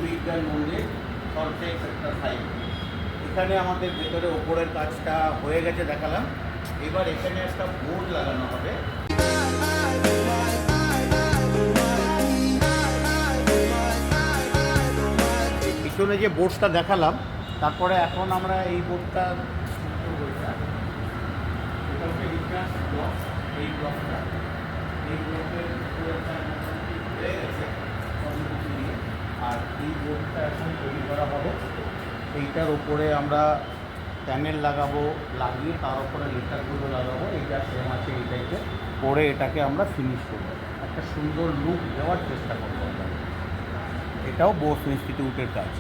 বিজ্ঞান মন্দির, সল্টলেক সেক্টর 5। এখানে আমাদের ভেতরে ওপরের কাজটা হয়ে গেছে দেখালাম। এবার এখানে একটা বোর্ড লাগানো হবে। পিছনে যে বোর্ডটা দেখালাম, তারপরে এখন আমরা এই বোর্ডটা এই ব্লকটা এই ব্লকের হয়ে গেছে কিছু নিয়ে। আর এই বোর্ডটা এখন তৈরি করা হবে। এইটার উপরে আমরা প্যানেল লাগাবো, লাগিয়ে তার উপরে লেটারগুলো লাগাবো। এইটা সেম আছে এই টাইপের করে এটাকে আমরা ফিনিশ করবো, একটা সুন্দর লুক দেওয়ার চেষ্টা করবো আমরা। এটাও বোস ইনস্টিটিউটের কাজ।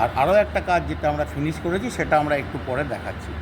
আর আরও একটা কাজ যেটা আমরা ফিনিশ করেছি সেটা আমরা একটু পরে দেখাচ্ছি।